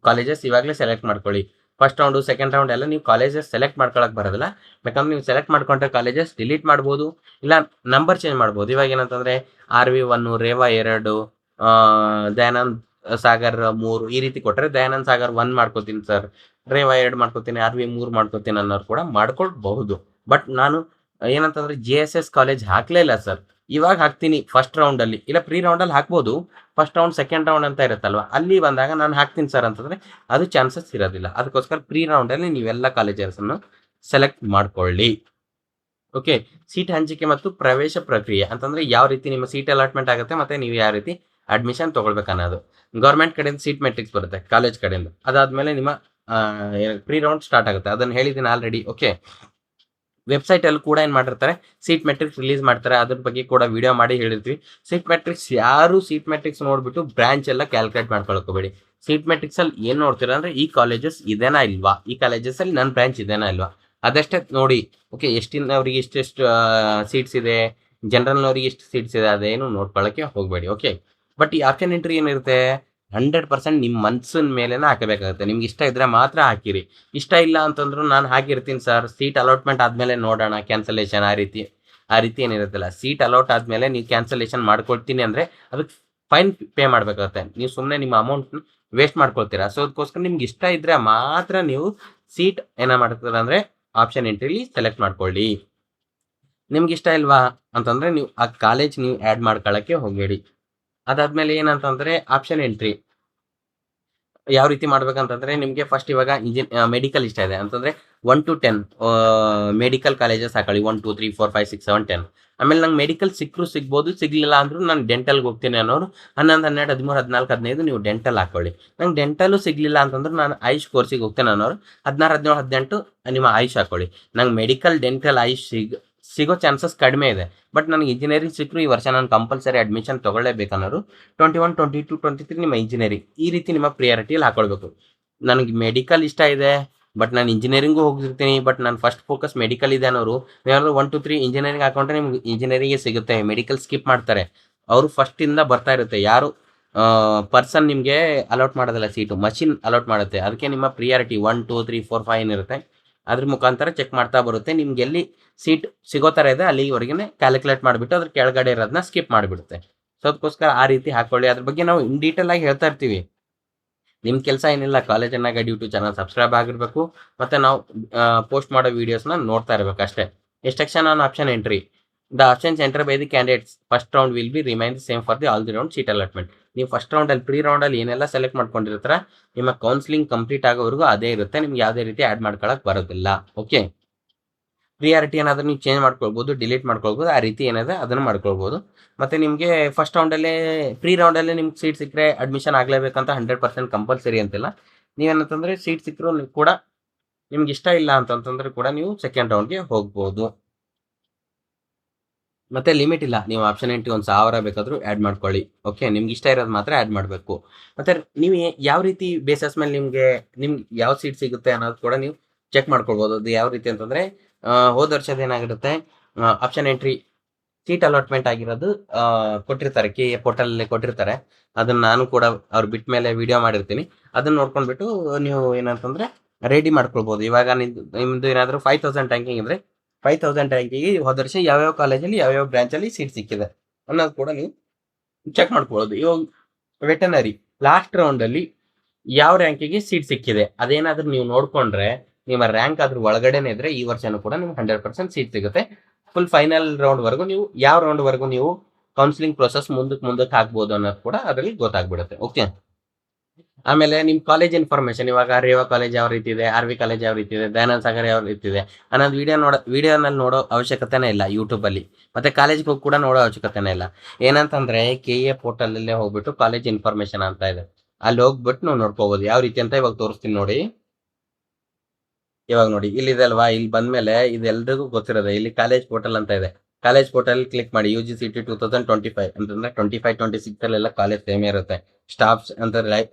ಕಾಲೇಜಸ್ ಇವಾಗಲೇ ಸೆಲೆಕ್ಟ್ ಮಾಡ್ಕೊಳ್ಳಿ. ಫಸ್ಟ್ ರೌಂಡು, ಸೆಕೆಂಡ್ ರೌಂಡ್ ಎಲ್ಲ ನೀವು ಕಾಲೇಜಸ್ ಸೆಲೆಕ್ಟ್ ಮಾಡ್ಕೊಳಕ್ಕೆ ಬರೋದಿಲ್ಲ. ಯಾಕಂದ್ರೆ ನೀವು ಸೆಲೆಕ್ಟ್ ಮಾಡ್ಕೊಂಡ್ರೆ ಕಾಲೇಜಸ್ ಡಿಲೀಟ್ ಮಾಡ್ಬೋದು, ಇಲ್ಲ ನಂಬರ್ ಚೇಂಜ್ ಮಾಡ್ಬೋದು. ಇವಾಗ ಏನಂತಂದ್ರೆ RV1, ರೇವಾ 2, ದಯಾನಂದ್ ಸಾಗರ್ 3 ಈ ರೀತಿ ಕೊಟ್ಟರೆ ದಯಾನಂದ್ ಸಾಗರ್ 1 ಮಾಡ್ಕೋತೀನಿ ಸರ್, ರೇವಾ 2 ಮಾಡ್ಕೋತೀನಿ, RV3 ಮಾಡ್ಕೋತೀನಿ ಅನ್ನೋರು ಕೂಡ ಮಾಡ್ಕೊಳ್ಬಹುದು. ಬಟ್ ನಾನು ಏನಂತಂದ್ರೆ JSS ಕಾಲೇಜ್ ಹಾಕ್ಲೇ ಇಲ್ಲ ಸರ್, ಇವಾಗ ಹಾಕ್ತೀನಿ ಫಸ್ಟ್ ರೌಂಡಲ್ಲಿ, ಇಲ್ಲ ಪ್ರೀ ರೌಂಡಲ್ಲಿ ಹಾಕ್ಬೋದು. ಫಸ್ಟ್ ರೌಂಡ್, ಸೆಕೆಂಡ್ ರೌಂಡ್ ಅಂತ ಇರುತ್ತಲ್ವ, ಅಲ್ಲಿ ಬಂದಾಗ ನಾನು ಹಾಕ್ತೀನಿ ಸರ್ ಅಂತಂದ್ರೆ ಅದು ಚಾನ್ಸಸ್ ಇರೋದಿಲ್ಲ. ಅದಕ್ಕೋಸ್ಕರ ಪ್ರೀ ರೌಂಡಲ್ಲಿ ನೀವೆಲ್ಲ ಕಾಲೇಜಸನ್ನು ಸೆಲೆಕ್ಟ್ ಮಾಡ್ಕೊಳ್ಳಿ. ಓಕೆ, ಸೀಟ್ ಹಂಚಿಕೆ ಮತ್ತು ಪ್ರವೇಶ ಪ್ರಕ್ರಿಯೆ ಅಂತಂದ್ರೆ ಯಾವ ರೀತಿ ನಿಮ್ಮ ಸೀಟ್ ಅಲಾಟ್ಮೆಂಟ್ ಆಗುತ್ತೆ ಮತ್ತೆ ನೀವು ಯಾವ ರೀತಿ ಅಡ್ಮಿಷನ್ ತಗೊಳ್ಬೇಕನ್ನೋದು. ಗೌರ್ಮೆಂಟ್ ಕಡೆಯಿಂದ ಸೀಟ್ ಮೆಟ್ರಿಕ್ಸ್ ಬರುತ್ತೆ ಕಾಲೇಜ್ ಕಡೆಯಿಂದ. ಅದಾದ್ಮೇಲೆ ನಿಮ್ಮ ಪ್ರೀ ರೌಂಡ್ ಸ್ಟಾರ್ಟ್ ಆಗುತ್ತೆ, ಅದನ್ನು ಹೇಳಿದ್ದೀನಿ ಆಲ್ರೆಡಿ. ಓಕೆ, ವೆಬ್ಸೈಟ್ ಅಲ್ಲಿ ಕೂಡ ಏನು ಮಾಡಿರ್ತಾರೆ, ಸೀಟ್ ಮೆಟ್ರಿಕ್ಸ್ ರಿಲೀಸ್ ಮಾಡ್ತಾರೆ, ಅದ್ರ ಬಗ್ಗೆ ಕೂಡ ವಿಡಿಯೋ ಮಾಡಿ ಹೇಳಿರ್ತೀವಿ. ಸೀಟ್ ಮೆಟ್ರಿಕ್ಸ್ ಯಾರು ಸೀಟ್ ಮೆಟ್ರಿಕ್ಸ್ ನೋಡ್ಬಿಟ್ಟು ಬ್ರಾಂಚ್ ಎಲ್ಲ ಕ್ಯಾಲ್ಕುಲೇಟ್ ಮಾಡ್ಕೊಳ್ಕೋಬೇಡಿ. ಸೀಟ್ ಮೆಟ್ರಿಕ್ಸ್ ಅಲ್ಲಿ ಏನು ನೋಡ್ತೀರಾ ಅಂದ್ರೆ ಈ ಕಾಲೇಜಸ್ ಇದೇನಾ ಇಲ್ವಾ, ಈ ಕಾಲೇಜಸ್ ಅಲ್ಲಿ ನನ್ನ ಬ್ರಾಂಚ್ ಇದೇನಾ ಇಲ್ವಾ ಅದಷ್ಟೇ ನೋಡಿ. ಓಕೆ, ಎಷ್ಟಿನವ್ರಿಗೆ ಇಷ್ಟೆಷ್ಟು ಸೀಟ್ಸ್ ಇದೆ, ಜನರಲ್ನವ್ರಿಗೆ ಎಷ್ಟು ಸೀಟ್ಸ್ ಇದೆ ಅದೇನು ನೋಡ್ಕೊಳ್ಳೋಕ್ಕೆ ಹೋಗಬೇಡಿ. ಓಕೆ, ಬಟ್ ಈ ಆಪ್ಷನ್ ಎಂಟ್ರಿ ಏನಿರುತ್ತೆ 100% ನಿಮ್ಮ ಮನ್ಸಿನ ಮೇಲೆನೇ ಹಾಕಬೇಕಾಗುತ್ತೆ. ನಿಮ್ಗೆ ಇಷ್ಟ ಇದ್ರೆ ಮಾತ್ರ ಹಾಕಿರಿ, ಇಷ್ಟ ಇಲ್ಲ ಅಂತಂದ್ರು ನಾನು ಹಾಕಿರ್ತೀನಿ ಸರ್, ಸೀಟ್ ಅಲಾಟ್ಮೆಂಟ್ ಆದಮೇಲೆ ನೋಡೋಣ ಕ್ಯಾನ್ಸಲೇಷನ್, ಆ ರೀತಿ ಏನಿರುತ್ತಲ್ಲ. ಸೀಟ್ ಅಲಾಟ್ ಆದಮೇಲೆ ನೀವು ಕ್ಯಾನ್ಸಲೇಷನ್ ಮಾಡ್ಕೊಳ್ತೀನಿ ಅಂದರೆ ಅದಕ್ಕೆ ಫೈನ್ ಪೇ ಮಾಡಬೇಕಾಗುತ್ತೆ. ನೀವು ಸುಮ್ಮನೆ ನಿಮ್ಮ ಅಮೌಂಟ್ನ ವೇಸ್ಟ್ ಮಾಡ್ಕೊಳ್ತೀರಾ. ಸೊ ಅದಕ್ಕೋಸ್ಕರ ನಿಮ್ಗೆ ಇಷ್ಟ ಇದ್ರೆ ಮಾತ್ರ ನೀವು ಸೀಟ್ ಮಾಡ್ತೀರ ಅಂದರೆ ಆಪ್ಷನ್ ಎಂಟ್ರಿಲಿ ಸೆಲೆಕ್ಟ್ ಮಾಡ್ಕೊಳ್ಳಿ. ನಿಮ್ಗೆ ಇಷ್ಟ ಇಲ್ವಾ ಅಂತಂದರೆ ನೀವು ಆ ಕಾಲೇಜ್ ನೀವು ಆ್ಯಡ್ ಮಾಡ್ಕೊಳ್ಳೋಕ್ಕೆ ಹೋಗಬೇಡಿ. ಅದಾದ್ಮೇಲೆ ಏನಂತಂದ್ರೆ ಆಪ್ಷನ್ ಎಂಟ್ರಿ ಯಾವ ರೀತಿ ಮಾಡ್ಬೇಕಂತಂದ್ರೆ, ನಿಮಗೆ ಫಸ್ಟ್ ಇವಾಗ ಮೆಡಿಕಲ್ ಇಷ್ಟ ಇದೆ ಅಂತಂದ್ರೆ 1 to 10 ಮೆಡಿಕಲ್ ಕಾಲೇಜಸ್ ಹಾಕೊಳ್ಳಿ. 1, 2, 3, 4, 5, 6, 7, 10. ಆಮೇಲೆ ನಂಗೆ ಮೆಡಿಕಲ್ ಸಿಗ್ಬೋದು, ಸಿಗ್ಲಿಲ್ಲ ಅಂದ್ರೂ ನಾನು ಡೆಂಟಲ್ಗೆ ಹೋಗ್ತೀನಿ ಅನ್ನೋರು 11, 12, 13, 14, 15 ನೀವು ಡೆಂಟಲ್ ಹಾಕೊಳ್ಳಿ. ನಂಗೆ ಡೆಂಟಲು ಸಿಗ್ಲಿಲ್ಲ ಅಂತಂದ್ರೆ ನಾನು ಆಯುಷ್ ಕೋರ್ಸಿಗೆ ಹೋಗ್ತೇನೆ ಅನ್ನೋರು 16, 17, 18 ನಿಮ್ಮ ಆಯುಷ್ ಹಾಕೊಳ್ಳಿ. ನಂಗೆ ಮೆಡಿಕಲ್, ಡೆಂಟಲ್, ಆಯುಷ್ ಸಿಗೋ ಚಾನ್ಸಸ್ ಕಡಿಮೆ ಇದೆ, ಬಟ್ ನನಗೆ ಇಂಜಿನಿಯರಿಂಗ್ ಸಿಕ್ಕರು ಈ ವರ್ಷ ನಾನು ಕಂಪಲ್ಸರಿ ಅಡ್ಮಿಷನ್ ತೊಗೊಳ್ಳೇಬೇಕನ್ನೋರು 21, 22, 23 ನಿಮ್ಮ ಇಂಜಿನಿಯರಿಂಗ್ ಈ ರೀತಿ ನಿಮ್ಮ ಪ್ರಿಯಾರಿಟಿಯಲ್ಲಿ ಹಾಕೊಳ್ಬೇಕು. ನನಗೆ ಮೆಡಿಕಲ್ ಇಷ್ಟ ಇದೆ ಬಟ್ ನಾನು ಇಂಜಿನಿಯರಿಂಗು ಹೋಗಿರ್ತೀನಿ, ಬಟ್ ನಾನು ಫಸ್ಟ್ ಫೋಕಸ್ ಮೆಡಿಕಲ್ ಇದೆ ಅನ್ನೋರು ಏನಾದ್ರು 1, 2, 3 ಇಂಜಿನಿಯರಿಂಗ್ ಹಾಕೊಂಡ್ರೆ ನಿಮ್ಗೆ ಇಂಜಿನಿಯರಿಂಗೇ ಸಿಗುತ್ತೆ. ಮೆಡಿಕಲ್ ಸ್ಕಿಪ್ ಮಾಡ್ತಾರೆ, ಅವರು ಫಸ್ಟಿಂದ ಬರ್ತಾ ಇರುತ್ತೆ. ಯಾರು ಪರ್ಸನ್ ನಿಮಗೆ ಅಲಾಟ್ ಮಾಡೋದಿಲ್ಲ ಸೀಟು, ಮಷಿನ್ ಅಲಾಟ್ ಮಾಡುತ್ತೆ. ಅದಕ್ಕೆ ನಿಮ್ಮ ಪ್ರಿಯಾರಿಟಿ 1 2 3 4 5 ಏನಿರುತ್ತೆ ಅದ್ರ ಮುಖಾಂತರ ಚೆಕ್ ಮಾಡ್ತಾ ಬರುತ್ತೆ. ನಿಮ್ಗೆ ಎಲ್ಲಿ ಸೀಟ್ ಸಿಗೋ ಥರ ಇದೆ ಅಲ್ಲಿವರೆಗೆ ಕ್ಯಾಲ್ಕುಲೇಟ್ ಮಾಡಿಬಿಟ್ಟು ಅದ್ರ ಕೆಳಗಡೆ ಇರೋದನ್ನ ಸ್ಕಿಪ್ ಮಾಡಿಬಿಡುತ್ತೆ. ಸೊ ಅದಕ್ಕೋಸ್ಕರ ಆ ರೀತಿ ಹಾಕೊಳ್ಳಿ. ಅದ್ರ ಬಗ್ಗೆ ನಾವು ಇನ್ ಡೀಟೇಲ್ ಆಗಿ ಹೇಳ್ತಾ ಇರ್ತೀವಿ. ನಿಮ್ಮ ಕೆಲಸ ಏನಿಲ್ಲ, college guide YouTube channel subscribe ಆಗಿರಬೇಕು ಮತ್ತು ನಾವು ಪೋಸ್ಟ್ ಮಾಡೋ ವೀಡಿಯೋಸ್ನ ನೋಡ್ತಾ ಇರಬೇಕು ಅಷ್ಟೇ. Extension on option entry. The options enter by the candidates first round will be remain the same for the all the round seat allotment. ನೀವು ಫಸ್ಟ್ ರೌಂಡಲ್ಲಿ ಪ್ರೀ ರೌಂಡಲ್ಲಿ ಏನೆಲ್ಲ ಸೆಲೆಕ್ಟ್ ಮಾಡ್ಕೊಂಡಿರ್ತಾರ ನಿಮ್ಮ ಕೌನ್ಸಿಲಿಂಗ್ ಕಂಪ್ಲೀಟ್ ಆಗೋವರೆಗೂ ಅದೇ ಇರುತ್ತೆ. ನಿಮ್ಗೆ ಯಾವುದೇ ರೀತಿ ಆ್ಯಡ್ ಮಾಡ್ಕೊಳಕ್ಕೆ ಬರೋದಿಲ್ಲ. ಓಕೆ, ಪ್ರಿಯಾರಿಟಿ ಏನಾದರೂ ನೀವು ಚೇಂಜ್ ಮಾಡ್ಕೊಳ್ಬೋದು, ಡಿಲೀಟ್ ಮಾಡ್ಕೊಳ್ಬೋದು. ಆ ರೀತಿ ಏನಿದೆ ಅದನ್ನು ಮಾಡ್ಕೊಳ್ಬೋದು. ಮತ್ತು ನಿಮಗೆ ಫಸ್ಟ್ ರೌಂಡಲ್ಲೇ ಪ್ರೀ ರೌಂಡಲ್ಲೇ ನಿಮ್ಗೆ ಸೀಟ್ ಸಿಕ್ಕರೆ ಅಡ್ಮಿಷನ್ ಆಗಲೇಬೇಕಂತ 100% ಕಂಪಲ್ಸರಿ ಅಂತಿಲ್ಲ. ನೀವೇನಂತಂದರೆ ಸೀಟ್ ಸಿಕ್ಕರೂ ಕೂಡ ನಿಮ್ಗೆ ಇಷ್ಟ ಇಲ್ಲ ಅಂತಂತಂದ್ರೆ ಕೂಡ ನೀವು ಸೆಕೆಂಡ್ ರೌಂಡ್ಗೆ ಹೋಗ್ಬೋದು. ಮತ್ತೆ ಲಿಮಿಟ್ ಇಲ್ಲ. ನೀವು ಆಪ್ಷನ್ ಎಂಟ್ರಿ 1000 ಬೇಕಾದರೂ ಆ್ಯಡ್ ಮಾಡ್ಕೊಳ್ಳಿ. ಓಕೆ, ನಿಮ್ಗೆ ಇಷ್ಟ ಇರೋದು ಮಾತ್ರ ಆ್ಯಡ್ ಮಾಡಬೇಕು. ಮತ್ತು ನೀವು ಯಾವ ರೀತಿ ಬೇಸಸ್ ಮೇಲೆ ನಿಮ್ಗೆ ಯಾವ ಸೀಟ್ ಸಿಗುತ್ತೆ ಅನ್ನೋದು ಕೂಡ ನೀವು ಚೆಕ್ ಮಾಡ್ಕೊಳ್ಬೋದು. ಅದು ಯಾವ ರೀತಿ ಅಂತಂದರೆ ಹೋದ ವರ್ಷದ ಏನಾಗಿರುತ್ತೆ, ಆಪ್ಷನ್ ಎಂಟ್ರಿ ಸೀಟ್ ಅಲಾಟ್ಮೆಂಟ್ ಆಗಿರೋದು ಕೊಟ್ಟಿರ್ತಾರೆ, KA ಪೋರ್ಟಲಲ್ಲಿ ಕೊಟ್ಟಿರ್ತಾರೆ. ಅದನ್ನು ನಾನು ಕೂಡ ಅವ್ರು ಬಿಟ್ಟ ಮೇಲೆ ವಿಡಿಯೋ ಮಾಡಿರ್ತೀನಿ. ಅದನ್ನು ನೋಡ್ಕೊಂಡ್ಬಿಟ್ಟು ನೀವು ಏನಂತಂದರೆ ರೆಡಿ ಮಾಡ್ಕೊಳ್ಬೋದು. ಇವಾಗ ನಿಮ್ಮದು ಏನಾದರೂ 5000 ರ್ಯಾಂಕಿಂಗ್ ಇದ್ದರೆ 5000 ರ್ಯಾಂಕಿಗೆ ಹೋದ ವರ್ಷ ಯಾವ್ಯಾವ ಕಾಲೇಜಲ್ಲಿ ಯಾವ್ಯಾವ ಬ್ರಾಂಚಲ್ಲಿ ಸೀಟ್ ಸಿಕ್ಕಿದೆ ಅನ್ನೋದು ಕೂಡ ನೀವು ಚೆಕ್ ಮಾಡ್ಕೊಳ್ಳೋದು. ಇವಾಗ ವೆಟನರಿ ಲಾಸ್ಟ್ ರೌಂಡಲ್ಲಿ ಯಾವ ರ್ಯಾಂಕಿಗೆ ಸೀಟ್ ಸಿಕ್ಕಿದೆ ಅದೇನಾದರೂ ನೀವು ನೋಡಿಕೊಂಡ್ರೆ ನಿಮ್ಮ ರ್ಯಾಂಕ್ ಅದ್ರ ಒಳಗಡೆನೇ ಇದ್ದರೆ ಈ ವರ್ಷನೂ ಕೂಡ ನಿಮ್ಗೆ 100% ಸೀಟ್ ಸಿಗುತ್ತೆ. ಫುಲ್ ಫೈನಲ್ ರೌಂಡ್ವರೆಗೂ ನೀವು ಯಾವ ರೌಂಡ್ವರೆಗೂ ನೀವು ಕೌನ್ಸಿಲಿಂಗ್ ಪ್ರೊಸೆಸ್ ಮುಂದಕ್ಕೆ ಹಾಕ್ಬೋದು ಅನ್ನೋದು ಕೂಡ ಅದರಲ್ಲಿ ಗೊತ್ತಾಗ್ಬಿಡುತ್ತೆ. ಓಕೆ, ಆಮೇಲೆ ನಿಮ್ಮ ಕಾಲೇಜ್ ಇನ್ಫಾರ್ಮೇಷನ್, ಇವಾಗ ರೇವಾ ಕಾಲೇಜ್ ಯಾವ ರೀತಿ ಇದೆ, RV ಕಾಲೇಜ್ ಯಾವ ರೀತಿ ಇದೆ, ದಯಾನಂದ ಸಾಗರ್ ಯಾವ ರೀತಿ ಇದೆ ಅನ್ನೋದು ವಿಡಿಯೋನಲ್ಲಿ ನೋಡೋ ಅವಶ್ಯಕತೆನೇ ಇಲ್ಲ ಯೂಟ್ಯೂಬಲ್ಲಿ. ಮತ್ತು ಕಾಲೇಜ್ಗೆ ಹೋಗಿ ಕೂಡ ನೋಡೋ ಅವಶ್ಯಕತೆನೇ ಇಲ್ಲ. ಏನಂತಂದರೆ KA ಪೋರ್ಟಲಲ್ಲೇ ಹೋಗ್ಬಿಟ್ಟು ಕಾಲೇಜ್ ಇನ್ಫಾರ್ಮೇಷನ್ ಅಂತ ಇದೆ, ಅಲ್ಲಿ ಹೋಗ್ಬಿಟ್ಟು ನಾವು ನೋಡ್ಕೋಬೋದು. ಯಾವ ರೀತಿ ಅಂತ ಇವಾಗ ತೋರಿಸ್ತೀನಿ ನೋಡಿ. ಇವಾಗ ನೋಡಿ ಇಲ್ಲಿದೆ ಅಲ್ವಾ, ಇಲ್ಲಿ ಬಂದಮೇಲೆ ಇದೆಲ್ಲರಿಗೂ ಗೊತ್ತಿರೋದೆ. ಇಲ್ಲಿ ಕಾಲೇಜ್ ಪೋರ್ಟಲ್ ಅಂತ ಇದೆ. ಕಾಲೇಜ್ ಪೋರ್ಟಲ್ ಕ್ಲಿಕ್ ಮಾಡಿ. UGCET 2025 ಅಂತಂದ್ರೆ 25-26 ಅಲ್ಲೆಲ್ಲ ಕಾಲೇಜ್ ಸೇಮೇ ಇರುತ್ತೆ. ಸ್ಟಾಫ್ಸ್ ಅಂತ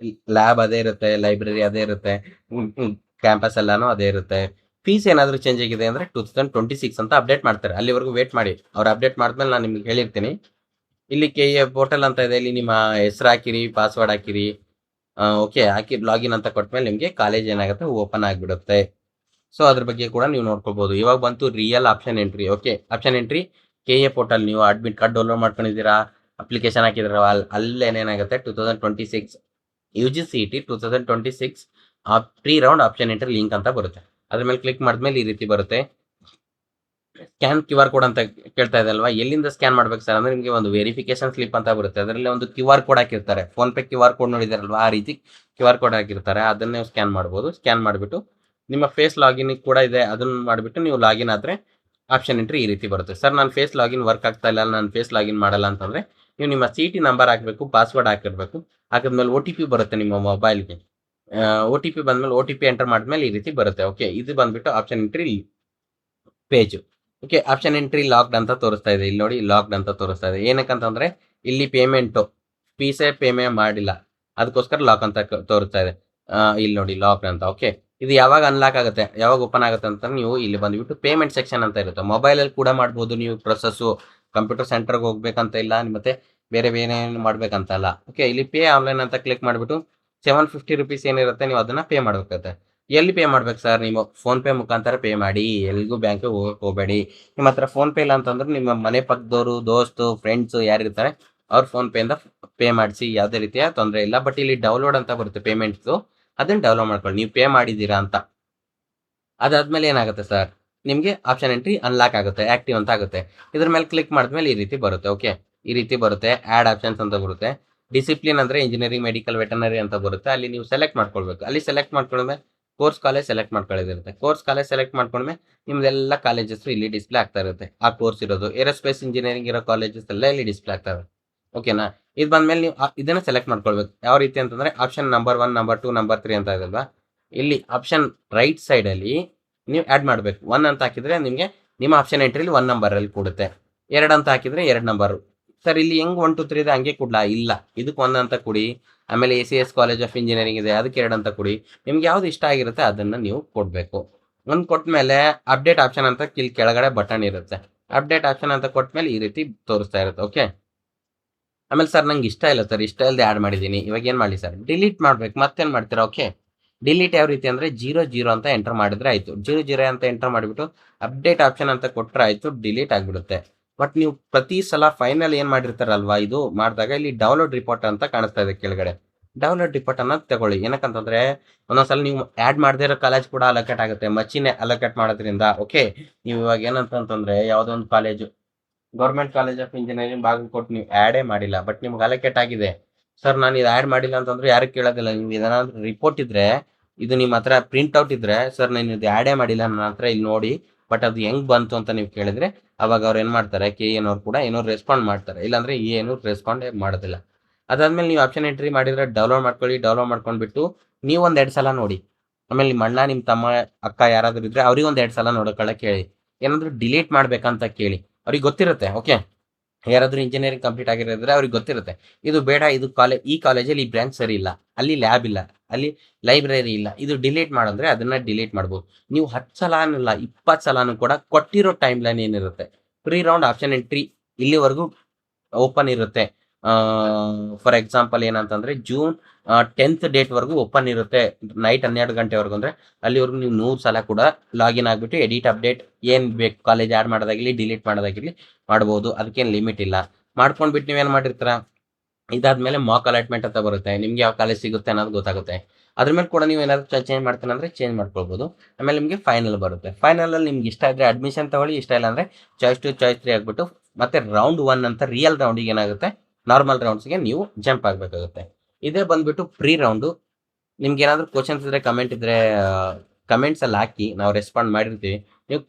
ಲ್ಯಾಬ್ ಅದೇ ಇರುತ್ತೆ, ಲೈಬ್ರರಿ ಅದೇ ಇರುತ್ತೆ, ಕ್ಯಾಂಪಸ್ ಎಲ್ಲಾನು ಅದೇ ಇರುತ್ತೆ. ಫೀಸ್ ಏನಾದರೂ ಚೇಂಜ್ ಆಗಿದೆ ಅಂದರೆ 2026 ಅಂತ ಅಪ್ಡೇಟ್ ಮಾಡ್ತಾರೆ. ಅಲ್ಲಿವರೆಗೂ ವೇಟ್ ಮಾಡಿ. ಅವ್ರು ಅಪ್ಡೇಟ್ ಮಾಡಿದ್ಮೇಲೆ ನಾನು ನಿಮ್ಗೆ ಹೇಳಿರ್ತೀನಿ. ಇಲ್ಲಿ KA ಪೋರ್ಟಲ್ ಅಂತ ಇದೆ. ಇಲ್ಲಿ ನಿಮ್ಮ ಹೆಸರು ಹಾಕಿರಿ, ಪಾಸ್ವರ್ಡ್ ಹಾಕಿರಿ. ಓಕೆ, ಹಾಕಿ ಲಾಗಿನ್ ಅಂತ ಕೊಟ್ಮೇಲೆ ನಿಮಗೆ ಕಾಲೇಜ್ ಏನಾಗುತ್ತೆ ಓಪನ್ ಆಗಿಬಿಡುತ್ತೆ. ಸೊ ಅದ್ರ ಬಗ್ಗೆ ಕೂಡ ನೀವು ನೋಡ್ಕೊಳ್ಬೋದು. ಇವಾಗ ಬಂತು real option entry. Okay, option entry KA portal. ನೀವು ಅಡ್ಮಿಟ್ ಕಾರ್ಡ್ ಡೌನ್ಲೋಡ್ ಮಾಡ್ಕೊಂಡಿದ್ದೀರಾ, ಅಪ್ಲಿಕೇಶನ್ ಹಾಕಿದ್ದೀರಾ, ಅಲ್ಲೇನೇನಾಗುತ್ತೆ 2026 UGCET 2026 pre round option entry link ಅಂತ ಬರುತ್ತೆ. ಅದ್ರ ಮೇಲೆ ಕ್ಲಿಕ್ ಮಾಡಿದ್ಮೇಲೆ ಈ ರೀತಿ ಬರುತ್ತೆ. ಸ್ಕ್ಯಾನ್ QR ಕೋಡ್ ಅಂತ ಕೇಳ್ತಾ ಇದೆ ಅಲ್ವಾ, ಎಲ್ಲಿಂದ ಸ್ಕ್ಯಾನ್ ಮಾಡ್ಬೇಕು ಸರ್ ಅಂದರೆ ನಿಮಗೆ ಒಂದು ವೆರಿಫಿಕೇಶನ್ ಸ್ಲಿಪ್ ಅಂತ ಬರುತ್ತೆ. ಅದರಲ್ಲಿ ಒಂದು QR ಕೋಡ್ ಹಾಕಿರ್ತಾರೆ. ಫೋನ್ಪೇ QR ಕೋಡ್ ನೋಡಿದಾರಲ್ವಾ, ಆ ರೀತಿ QR ಕೋಡ್ ಹಾಕಿರ್ತಾರೆ. ಅದನ್ನೇ ಸ್ಕ್ಯಾನ್ ಮಾಡ್ಬೋದು. ಸ್ಕ್ಯಾನ್ ಮಾಡಿಬಿಟ್ಟು ನಿಮ್ಮ ಫೇಸ್ ಲಾಗಿನ್ ಕೂಡ ಇದೆ, ಅದನ್ನು ಮಾಡಿಬಿಟ್ಟು ನೀವು ಲಾಗಿನ್ ಆದರೆ ಆಪ್ಷನ್ ಎಂಟ್ರಿ ಈ ರೀತಿ ಬರುತ್ತೆ. ಸರ್ ನಾನು ಫೇಸ್ ಲಾಗಿನ್ ವರ್ಕ್ ಆಗ್ತಾ ಇಲ್ಲ, ನಾನು ಫೇಸ್ ಲಾಗಿನ್ ಮಾಡಲ್ಲ ಅಂತಂದರೆ ನೀವು ನಿಮ್ಮ CT ನಂಬರ್ ಹಾಕಬೇಕು, ಪಾಸ್ವರ್ಡ್ ಹಾಕಿರಬೇಕು. ಹಾಕಿದ್ಮೇಲೆ OTP ಬರುತ್ತೆ ನಿಮ್ಮ ಮೊಬೈಲ್ಗೆ. OTP ಬಂದಮೇಲೆ OTP ಎಂಟರ್ ಮಾಡಿದ್ಮೇಲೆ ಈ ರೀತಿ ಬರುತ್ತೆ. ಓಕೆ, ಇದು ಬಂದುಬಿಟ್ಟು option entry page. Okay, option entry locked ಅಂತ ತೋರಿಸ್ತಾ ಇದೆ. ಇಲ್ಲಿ ನೋಡಿ ಲಾಕ್ಡ್ ಅಂತ ತೋರಿಸ್ತಾ ಇದೆ. ಏನಕ್ಕಂತಂದರೆ ಇಲ್ಲಿ ಫೀಸೇ ಪೇಮೆಂಟ್ ಮಾಡಿಲ್ಲ, ಅದಕ್ಕೋಸ್ಕರ ಲಾಕ್ ಅಂತ ತೋರಿಸ್ತಾ ಇದೆ. ಇಲ್ಲಿ ನೋಡಿ ಲಾಕ್ಡ್ ಅಂತ. ಓಕೆ, ಇದು ಯಾವಾಗ ಅನ್ಲಾಕ್ ಆಗುತ್ತೆ, ಯಾವಾಗ ಓಪನ್ ಆಗುತ್ತೆ ಅಂತ ನೀವು ಇಲ್ಲಿ ಬಂದುಬಿಟ್ಟು ಪೇಮೆಂಟ್ ಸೆಕ್ಷನ್ ಅಂತ ಇರುತ್ತೆ. ಮೊಬೈಲಲ್ಲಿ ಕೂಡ ಮಾಡ್ಬೋದು ನೀವು ಪ್ರೊಸೆಸ್ಸು. ಕಂಪ್ಯೂಟರ್ ಸೆಂಟರ್ಗೆ ಹೋಗ್ಬೇಕಂತ ಇಲ್ಲ, ಮತ್ತು ಬೇರೆ ಏನು ಮಾಡಬೇಕಂತಲ್ಲ. ಓಕೆ, ಇಲ್ಲಿ ಪೇ ಆನ್ಲೈನ್ ಅಂತ ಕ್ಲಿಕ್ ಮಾಡಿಬಿಟ್ಟು 750 ರೂಪೀಸ್ ಏನಿರುತ್ತೆ ನೀವು ಅದನ್ನು ಪೇ ಮಾಡಬೇಕಾಗುತ್ತೆ. ಎಲ್ಲಿ ಪೇ ಮಾಡ್ಬೇಕು ಸರ್? ನೀವು ಫೋನ್ಪೇ ಮುಖಾಂತರ ಪೇ ಮಾಡಿ. ಎಲ್ಲಿಗೂ ಬ್ಯಾಂಕಿಗೆ ಹೋಗಕ್ಕೆ ಹೋಗಬೇಡಿ. ನಿಮ್ಮ ಹತ್ರ ಫೋನ್ಪೇ ಇಲ್ಲ ಅಂತಂದ್ರೆ ನಿಮ್ಮ ಮನೆ ಪಕ್ಕದವರು, ದೋಸ್ತು, ಫ್ರೆಂಡ್ಸು ಯಾರಿರ್ತಾರೆ ಅವ್ರ ಫೋನ್ಪೇಯಿಂದ ಪೇ ಮಾಡಿಸಿ. ಯಾವುದೇ ರೀತಿಯ ತೊಂದರೆ ಇಲ್ಲ. ಬಟ್ ಇಲ್ಲಿ ಡೌನ್ಲೋಡ್ ಅಂತ ಬರುತ್ತೆ ಪೇಮೆಂಟ್ಸು, ಅದನ್ನು ಡೌನ್ಲೋಡ್ ಮಾಡ್ಕೊಳ್ಳಿ ನೀವು ಪೇ ಮಾಡಿದ್ದೀರಾ ಅಂತ. ಅದಾದಮೇಲೆ ಏನಾಗುತ್ತೆ ಸರ್, ನಿಮಗೆ ಆಪ್ಷನ್ ಎಂಟ್ರಿ ಅನ್ಲಾಕ್ ಆಗುತ್ತೆ, ಆ್ಯಕ್ಟಿವ್ ಅಂತ ಆಗುತ್ತೆ. ಇದ್ರ ಮೇಲೆ ಕ್ಲಿಕ್ ಮಾಡಿದ್ಮೇಲೆ ಈ ರೀತಿ ಬರುತ್ತೆ. ಓಕೆ, ಈ ರೀತಿ ಬರುತ್ತೆ. ಆ್ಯಡ್ ಆಪ್ಷನ್ಸ್ ಅಂತ ಬರುತ್ತೆ. ಡಿಸಿಪ್ಲಿನ್ ಅಂದರೆ ಇಂಜಿನಿಯರಿಂಗ್, ಮೆಡಿಕಲ್, ವೆಟನರಿ ಅಂತ ಬರುತ್ತೆ. ಅಲ್ಲಿ ನೀವು ಸೆಲೆಕ್ಟ್ ಮಾಡ್ಕೊಳ್ಬೇಕು. ಅಲ್ಲಿ ಸೆಲೆಕ್ಟ್ ಮಾಡ್ಕೊಂಡ್ಮೇಲೆ ಕೋರ್ಸ್ ಕಾಲೇಜ್ ಸೆಲೆಕ್ಟ್ ಮಾಡ್ಕೊಳ್ಳೋದಿರುತ್ತೆ. ಕೋರ್ಸ್ ಕಾಲೇಜ್ ಸೆಲೆಕ್ಟ್ ಮಾಡ್ಕೊಂಡ್ಮೇಲೆ ನಿಮ್ದೆಲ್ಲ ಕಾಲೇಜಸ್ ಇಲ್ಲಿ ಡಿಸ್ಪ್ಲೇ ಆಗ್ತಾ ಇರುತ್ತೆ. ಆ ಕೋರ್ಸ್ ಇರೋದು ಏರೋಸ್ಪೇಸ್ ಇಂಜಿನಿಯರಿಂಗ್ ಇರೋ ಕಾಲೇಜಸ್ ಎಲ್ಲ ಇಲ್ಲಿ ಡಿಸ್ಪ್ಲೇ ಆಗ್ತಾ ಇರುತ್ತೆ. ಓಕೆನಾ? ಇದು ಬಂದಮೇಲೆ ನೀವು ಇದನ್ನು ಸೆಲೆಕ್ಟ್ ಮಾಡ್ಕೊಳ್ಬೇಕು. ಯಾವ ರೀತಿ ಅಂತಂದರೆ ಆಪ್ಷನ್ ನಂಬರ್ 1, ನಂಬರ್ 2, ನಂಬರ್ 3 ಅಂತ ಇದಲ್ವಾ, ಇಲ್ಲಿ ಆಪ್ಷನ್ ರೈಟ್ ಸೈಡಲ್ಲಿ ನೀವು ಆ್ಯಡ್ ಮಾಡಬೇಕು. 1 ಅಂತ ಹಾಕಿದರೆ ನಿಮಗೆ ನಿಮ್ಮ ಆಪ್ಷನ್ ಎಂಟ್ರಿಲಿ 1 ನಂಬರಲ್ಲಿ ಕೊಡುತ್ತೆ. 2 ಅಂತ ಹಾಕಿದರೆ 2 ನಂಬರು. ಸರ್ ಇಲ್ಲಿ ಹೆಂಗೆ 1 2 3 ಇದೆ ಹಂಗೆ ಕೊಡ್ಲಾ? ಇಲ್ಲ, ಇದಕ್ಕೆ 1 ಅಂತ ಕೊಡಿ. ಆಮೇಲೆ ACS ಕಾಲೇಜ್ ಆಫ್ ಇಂಜಿನಿಯರಿಂಗ್ ಇದೆ, ಅದಕ್ಕೆ 2 ಅಂತ ಕೊಡಿ. ನಿಮ್ಗೆ ಯಾವ್ದು ಇಷ್ಟ ಆಗಿರುತ್ತೆ ಅದನ್ನು ನೀವು ಕೊಡಬೇಕು. ಒಂದು ಕೊಟ್ಟಮೇಲೆ ಅಪ್ಡೇಟ್ ಆಪ್ಷನ್ ಅಂತ ಕೆಳಗಡೆ ಬಟನ್ ಇರುತ್ತೆ. ಅಪ್ಡೇಟ್ ಆಪ್ಷನ್ ಅಂತ ಕೊಟ್ಟಮೇಲೆ ಈ ರೀತಿ ತೋರಿಸ್ತಾ ಇರುತ್ತೆ. ಓಕೆ, ಆಮೇಲೆ ಸರ್ ನಂಗೆ ಇಷ್ಟ ಇಲ್ಲ ಸರ್, ಇಷ್ಟ ಇಲ್ಲದೆ ಆ್ಯಡ್ ಮಾಡಿದ್ದೀನಿ, ಇವಾಗ ಏನು ಮಾಡಲಿ ಸರ್? ಡಿಲೀಟ್ ಮಾಡ್ಬೇಕು, ಮತ್ತೇನು ಮಾಡ್ತೀರಾ? ಓಕೆ, ಡಿಲೀಟ್ ಯಾವ ರೀತಿ ಅಂದರೆ 00 ಅಂತ ಎಂಟರ್ ಮಾಡಿದ್ರೆ ಆಯಿತು. 00 ಅಂತ ಎಂಟರ್ ಮಾಡಿಬಿಟ್ಟು ಅಪ್ಡೇಟ್ ಆಪ್ಷನ್ ಅಂತ ಕೊಟ್ಟರೆ ಆಯಿತು, ಡಿಲೀಟ್ ಆಗಿಬಿಡುತ್ತೆ. ಬಟ್ ನೀವು ಪ್ರತಿ ಸಲ ಫೈನಲ್ ಏನು ಮಾಡಿರ್ತಾರಲ್ವಾ, ಇದು ಮಾಡಿದಾಗ ಇಲ್ಲಿ ಡೌನ್ಲೋಡ್ ರಿಪೋರ್ಟ್ ಅಂತ ಕಾಣಿಸ್ತಾ ಇದೆ ಕೆಳಗಡೆ. ಡೌನ್ಲೋಡ್ ರಿಪೋರ್ಟ್ ಅನ್ನ ತಗೊಳ್ಳಿ. ಏನಕ್ಕಂತಂದ್ರೆ ಒಂದೊಂದ್ಸಲ ನೀವು ಆ್ಯಡ್ ಮಾಡದೇ ಇರೋ ಕಾಲೇಜ್ ಕೂಡ ಅಲೋಕೇಟ್ ಆಗುತ್ತೆ, ಮಚ್ಚಿನೇ ಅಲೋಕೇಟ್ ಮಾಡೋದ್ರಿಂದ. ಓಕೆ, ನೀವು ಇವಾಗ ಏನಂತಂದ್ರೆ ಯಾವುದೋ ಒಂದು college, government college of engineering Bagalkote ನೀವು ಆ್ಯಡೇ ಮಾಡಿಲ್ಲ, ಬಟ್ ನಿಮ್ಗೆ ಅಲೋಕೇಟ್ ಆಗಿದೆ. ಸರ್ ನಾನು ಇದು ಆ್ಯಡ್ ಮಾಡಿಲ್ಲ ಅಂತಂದ್ರೆ ಯಾರು ಕೇಳೋದಿಲ್ಲ. ನೀವು ಏನಾದ್ರು ರಿಪೋರ್ಟ್ ಇದ್ರೆ, ಇದು ನಿಮ್ಮ ಹತ್ರ ಪ್ರಿಂಟ್ಔಟ್ ಇದ್ರೆ, ಸರ್ ನಾನು ಇದು ಆ್ಯಡೇ ಮಾಡಿಲ್ಲ ನನ್ನ ಹತ್ರ, ಇಲ್ಲಿ ನೋಡಿ, ಬಟ್ ಅದು ಹೆಂಗ್ ಬಂತು ಅಂತ ನೀವು ಕೇಳಿದ್ರೆ, ಅವಾಗ ಅವ್ರು ಏನು ಮಾಡ್ತಾರೆ, KN ಅವ್ರು ಕೂಡ ಏನೋ ರೆಸ್ಪಾಂಡ್ ಮಾಡ್ತಾರೆ, ಇಲ್ಲಾಂದ್ರೆ ಏನು ರೆಸ್ಪಾಂಡ್ ಮಾಡೋದಿಲ್ಲ. ಅದಾದ್ಮೇಲೆ ನೀವು ಆಪ್ಷನ್ ಎಂಟ್ರಿ ಮಾಡಿದ್ರೆ ಡೌನ್ಲೋಡ್ ಮಾಡ್ಕೊಳ್ಳಿ. ಡೌನ್ಲೋಡ್ ಮಾಡ್ಕೊಂಡ್ಬಿಟ್ಟು ನೀವು ಒಂದು 2 ಸಲ ನೋಡಿ. ಆಮೇಲೆ ನಿಮ್ಮ ಅಣ್ಣ, ನಿಮ್ಮ ತಮ್ಮ, ಅಕ್ಕ ಯಾರಾದರೂ ಇದ್ರೆ ಅವ್ರಿಗೆ ಒಂದು 2 ಸಲ ನೋಡ್ಕೊಳ್ಳೋಕೆ ಹೇಳಿ. ಏನಾದರೂ ಡಿಲೀಟ್ ಮಾಡ್ಬೇಕಂತ ಕೇಳಿ, ಅವ್ರಿಗೆ ಗೊತ್ತಿರುತ್ತೆ. ಓಕೆ, ಯಾರಾದರೂ ಇಂಜಿನಿಯರಿಂಗ್ ಕಂಪ್ಲೀಟ್ ಆಗಿರೋದ್ರೆ ಅವ್ರಿಗೆ ಗೊತ್ತಿರುತ್ತೆ, ಇದು ಬೇಡ, ಇದು ಈ ಕಾಲೇಜಲ್ಲಿ ಈ ಬ್ರಾಂಚ್ ಸರಿ ಇಲ್ಲ, ಅಲ್ಲಿ ಲ್ಯಾಬ್ ಇಲ್ಲ, ಅಲ್ಲಿ ಲೈಬ್ರರಿ ಇಲ್ಲ, ಇದು ಡಿಲೀಟ್ ಮಾಡಂದ್ರೆ ಅದನ್ನ ಡಿಲೀಟ್ ಮಾಡ್ಬೋದು. ನೀವು 10 ಸಲನೂ ಇಲ್ಲ, 20 ಸಲನೂ ಕೂಡ ಕೊಟ್ಟಿರೋ ಟೈಮ್ ಲೈನ್ ಏನಿರುತ್ತೆ, ಪ್ರೀ ರೌಂಡ್ ಆಪ್ಷನ್ ಎಂಟ್ರಿ ಇಲ್ಲಿವರೆಗೂ ಓಪನ್ ಇರುತ್ತೆ. ಫಾರ್ ಎಕ್ಸಾಂಪಲ್ ಏನಂತಂದ್ರೆ ಜೂನ್ 10th ಡೇಟ್ವರೆಗೂ ಓಪನ್ ಇರುತ್ತೆ, ನೈಟ್ 12 ಗಂಟೆವರೆಗೂ. ಅಂದರೆ ಅಲ್ಲಿವರೆಗೂ ನೀವು 100 ಸಲ ಕೂಡ ಲಾಗಿನ್ ಆಗಿಬಿಟ್ಟು ಎಡಿಟ್, ಅಪ್ಡೇಟ್ ಏನು ಬೇಕು, ಕಾಲೇಜ್ ಆ್ಯಡ್ ಮಾಡೋದಾಗಿರಲಿ, ಡಿಲೀಟ್ ಮಾಡೋದಾಗಿರಲಿ ಮಾಡ್ಬೋದು. ಅದಕ್ಕೇನು ಲಿಮಿಟ್ ಇಲ್ಲ. ಮಾಡ್ಕೊಂಡ್ಬಿಟ್ಟು ನೀವೇನು ಮಾಡಿರ್ತೀರ, ಇದಾದ್ಮೇಲೆ ಮಾಕ್ ಅಲಾಟ್ಮೆಂಟ್ ಅಂತ ಬರುತ್ತೆ, ನಿಮ್ಗೆ ಯಾವ ಕಾಲೇಜ್ ಸಿಗುತ್ತೆ ಅನ್ನೋದು ಗೊತ್ತಾಗುತ್ತೆ. ಅದ್ರ ಮೇಲೆ ಕೂಡ ನೀವು ಏನಾದರೂ ಚೇಂಜ್ ಮಾಡ್ತೀನಿ ಅಂದರೆ ಚೇಂಜ್ ಮಾಡ್ಕೊಳ್ಬೋದು. ಆಮೇಲೆ ನಿಮಗೆ ಫೈನಲ್ ಬರುತ್ತೆ. ಫೈನಲಲ್ಲಿ ನಿಮ್ಗೆ ಇಷ್ಟ ಇದ್ದರೆ ಅಡ್ಮಿಷನ್ ತಗೊಳ್ಳಿ, ಇಷ್ಟ ಇಲ್ಲ ಅಂದರೆ ಚಾಯ್ಸ್ 2 ಚಾಯ್ಸ್ 3 ಆಗಿಬಿಟ್ಟು ಮತ್ತೆ ರೌಂಡ್ 1 ಅಂತ ರಿಯಲ್ ರೌಂಡಿಗೆ ಏನಾಗುತ್ತೆ, ನಾರ್ಮಲ್ ರೌಂಡ್ಸ್ಗೆ ನೀವು ಜಂಪ್ ಆಗಬೇಕಾಗುತ್ತೆ. ಇದೇ ಬಂದ್ಬಿಟ್ಟು ಪ್ರೀ ರೌಂಡು. ನಿಮ್ಗೆ ಏನಾದರೂ ಕ್ವಶನ್ಸ್ ಇದ್ದರೆ ಕಮೆಂಟ್ ಇದ್ದರೆ ಕಮೆಂಟ್ಸಲ್ಲಿ ಹಾಕಿ, ನಾವು ರೆಸ್ಪಾಂಡ್ ಮಾಡಿರ್ತೀವಿ. ನೀವು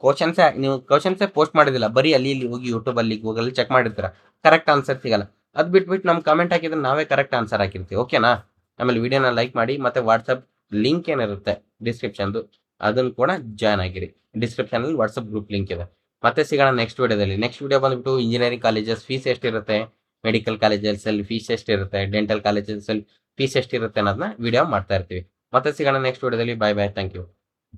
ಕ್ವಶನ್ಸೇ ಪೋಸ್ಟ್ ಮಾಡಿದಿಲ್ಲ, ಬರೀ ಅಲ್ಲಿ ಇಲ್ಲಿ ಹೋಗಿ ಯೂಟ್ಯೂಬಲ್ಲಿ, ಗೂಗಲಲ್ಲಿ ಚೆಕ್ ಮಾಡಿರ್ತೀರ, ಕರೆಕ್ಟ್ ಆನ್ಸರ್ ಸಿಗಲ್ಲ. ಅದು ಬಿಟ್ಬಿಟ್ಟು ನಮ್ಮ ಕಮೆಂಟ್ ಹಾಕಿದ್ರೆ ನಾವೇ ಕರೆಕ್ಟ್ ಆನ್ಸರ್ ಹಾಕಿರ್ತೀವಿ. ಓಕೆನಾ? ಆಮೇಲೆ ವಿಡಿಯೋನ ಲೈಕ್ ಮಾಡಿ, ಮತ್ತು ವಾಟ್ಸಪ್ ಲಿಂಕ್ ಏನಿರುತ್ತೆ ಡಿಸ್ಕ್ರಿಪ್ಷನ್ದು, ಅದನ್ನು ಕೂಡ ಜಾಯ್ನ್ ಆಗಿರಿ. ಡಿಸ್ಕ್ರಿಪ್ಷನಲ್ಲಿ ವಾಟ್ಸಪ್ ಗ್ರೂಪ್ ಲಿಂಕ್ ಇದೆ. ಮತ್ತೆ ಸಿಗೋಣ ನೆಕ್ಸ್ಟ್ ವಿಡಿಯೋದಲ್ಲಿ. ನೆಕ್ಸ್ಟ್ ವಿಡಿಯೋ ಬಂದ್ಬಿಟ್ಟು ಇಂಜಿನಿಯರಿಂಗ್ ಕಾಲೇಜಸ್ ಫೀಸ್ ಎಷ್ಟಿರುತ್ತೆ, ಮೆಡಿಕಲ್ ಕಾಲೇಜಸಲ್ಲಿ ಫೀಸ್ ಎಷ್ಟಿರುತ್ತೆ, ಡೆಂಟಲ್ ಕಾಲೇಜಸಲ್ಲಿ ಫೀಸ್ ಎಷ್ಟಿರುತ್ತೆ ಅನ್ನೋದನ್ನ ವಿಡಿಯೋ ಮಾಡ್ತಾ ಇರ್ತೀವಿ. ಮತ್ತೆ ಸಿಗೋಣ ನೆಕ್ಸ್ಟ್ ವಿಡಿಯೋದಲ್ಲಿ. Bye bye, thank you.